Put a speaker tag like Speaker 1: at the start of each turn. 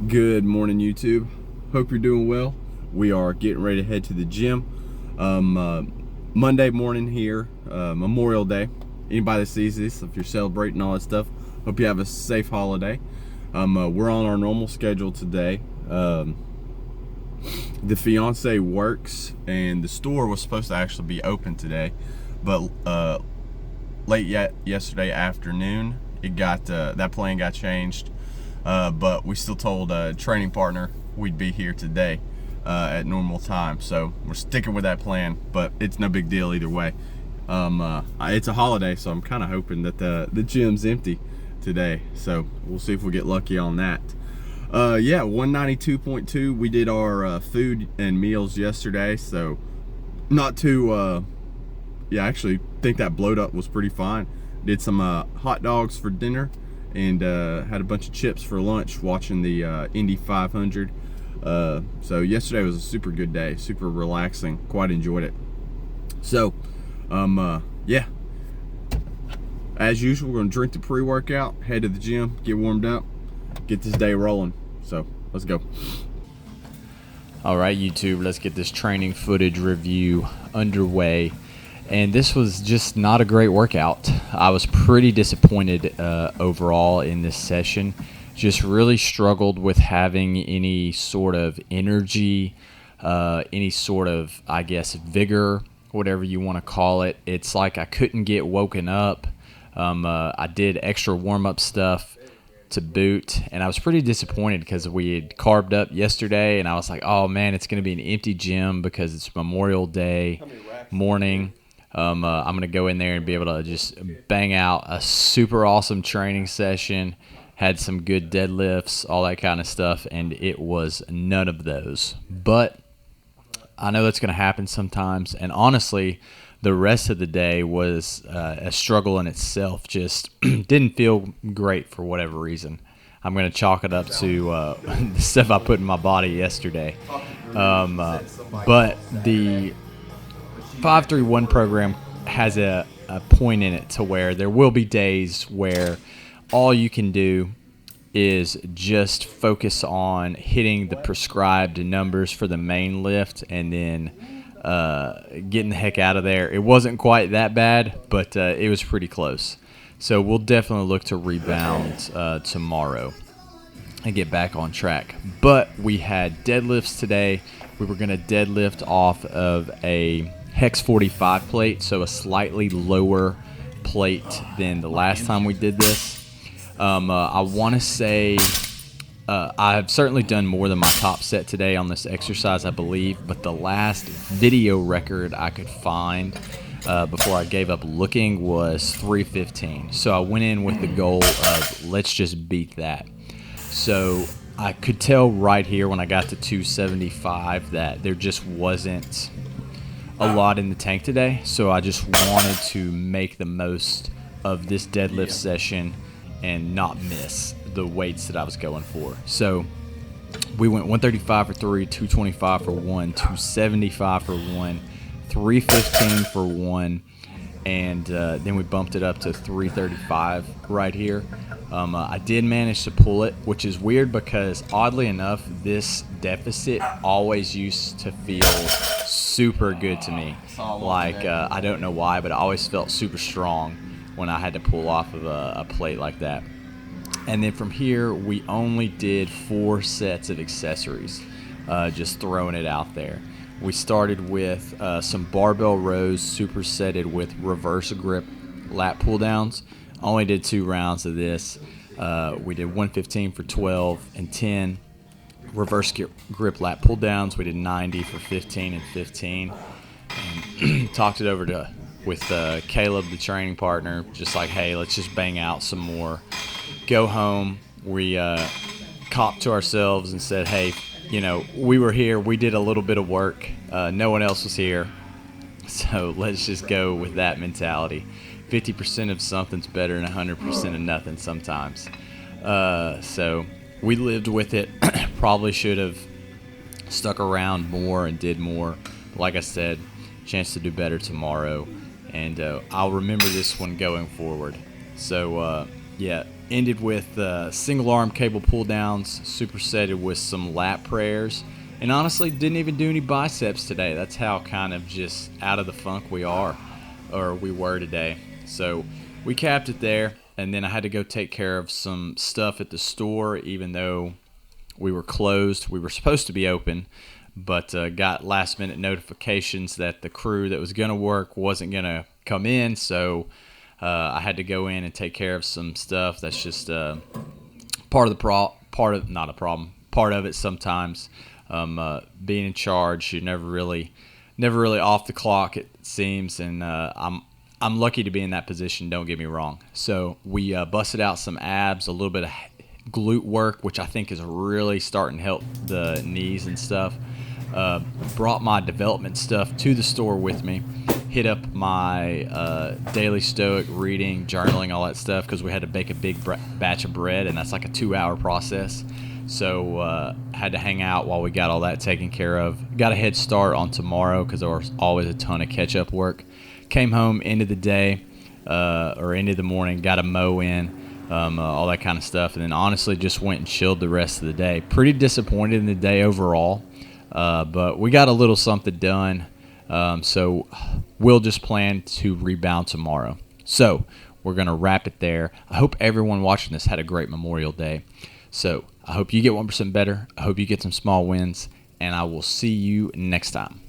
Speaker 1: Good morning, YouTube. Hope you're doing well. We are getting ready to head to the gym. Monday morning here, Memorial Day. Anybody that sees this, if you're celebrating all that stuff, hope you have a safe holiday. We're on our normal schedule today. The fiance works, and the store was supposed to actually be open today, but late yesterday afternoon, that plan got changed. But we still told a training partner we'd be here today at normal time, so we're sticking with that plan, but it's no big deal either way. It's a holiday, so I'm kind of hoping that the gym's empty today, so we'll see if we get lucky on that. 192.2. We did our food and meals yesterday, so not too actually think that blowed up was pretty fine. Did some hot dogs for dinner and had a bunch of chips for lunch watching the Indy 500. So yesterday was a super good day, super relaxing, quite enjoyed it. So as usual, we're gonna drink the pre-workout, head to the gym, get warmed up, get this day rolling. So let's go.
Speaker 2: All right, YouTube, let's get this training footage review underway. And this was just not a great workout. I was pretty disappointed overall in this session. Just really struggled with having any sort of energy, any sort of, I guess, vigor, whatever you want to call it. It's like I couldn't get woken up. I did extra warm-up stuff to boot, and I was pretty disappointed because we had carved up yesterday, and I was like, oh man, it's going to be an empty gym because it's Memorial Day morning. I'm going to go in there and be able to just bang out a super awesome training session, had some good deadlifts, all that kind of stuff, and it was none of those. But I know that's going to happen sometimes, and honestly, the rest of the day was a struggle in itself. Just didn't feel great for whatever reason. I'm going to chalk it up to the stuff I put in my body yesterday. But the 5-3-1 program has a point in it to where there will be days where all you can do is just focus on hitting the prescribed numbers for the main lift and then getting the heck out of there. It wasn't quite that bad, but it was pretty close. So we'll definitely look to rebound tomorrow and get back on track. But we had deadlifts today. We were going to deadlift off of a Hex 45 plate, so a slightly lower plate than the last time we did this. I want to say I've certainly done more than my top set today on this exercise, I believe, but the last video record I could find before I gave up looking was 315. So I went in with the goal of let's just beat that. So I could tell right here when I got to 275 that there just wasn't a lot in the tank today, so I just wanted to make the most of this deadlift session and not miss the weights that I was going for. So we went 135 for 3, 225 for 1, 275 for 1, 315 for 1, and then we bumped it up to 335 right here. I did manage to pull it, which is weird because oddly enough, this deficit always used to feel super good to me. Like, I don't know why, but I always felt super strong when I had to pull off of a plate like that. And then from here, we only did 4 sets of accessories, just throwing it out there. We started with some barbell rows supersetted with reverse grip lat pull downs. Only did 2 rounds of this. We did 115 for 12 and 10 reverse grip lat pull downs. We did 90 for 15 and 15. And talked it over with Caleb, the training partner, just like, hey, let's just bang out some more. Go home. We copped to ourselves and said, hey, we were here. We did a little bit of work. No one else was here. So let's just go with that mentality. 50% of something's better than 100% of nothing sometimes. So we lived with it. Probably should have stuck around more and did more. Like I said, chance to do better tomorrow. And I'll remember this one going forward. So Yeah, ended with single arm cable pull downs, supersetted with some lat prayers, and honestly didn't even do any biceps today. That's how kind of just out of the funk we were today. So we capped it there, and then I had to go take care of some stuff at the store, even though we were closed. We were supposed to be open, but got last minute notifications that the crew that was going to work wasn't going to come in, so I had to go in and take care of some stuff. That's just part of the not a problem. Part of it sometimes. Being in charge, you're never really off the clock, it seems, and I'm lucky to be in that position. Don't get me wrong. So we busted out some abs, a little bit of glute work, which I think is really starting to help the knees and stuff. Brought my development stuff to the store with me. Hit up my daily stoic reading, journaling, all that stuff, because we had to bake a big batch of bread, and that's like a 2-hour process. So had to hang out while we got all that taken care of. Got a head start on tomorrow because there was always a ton of catch-up work. Came home, end of the day, or end of the morning, got a mow in, all that kind of stuff, and then honestly just went and chilled the rest of the day. Pretty disappointed in the day overall, but we got a little something done. So we'll just plan to rebound tomorrow. So we're going to wrap it there. I hope everyone watching this had a great Memorial Day. So I hope you get 1% better. I hope you get some small wins, and I will see you next time.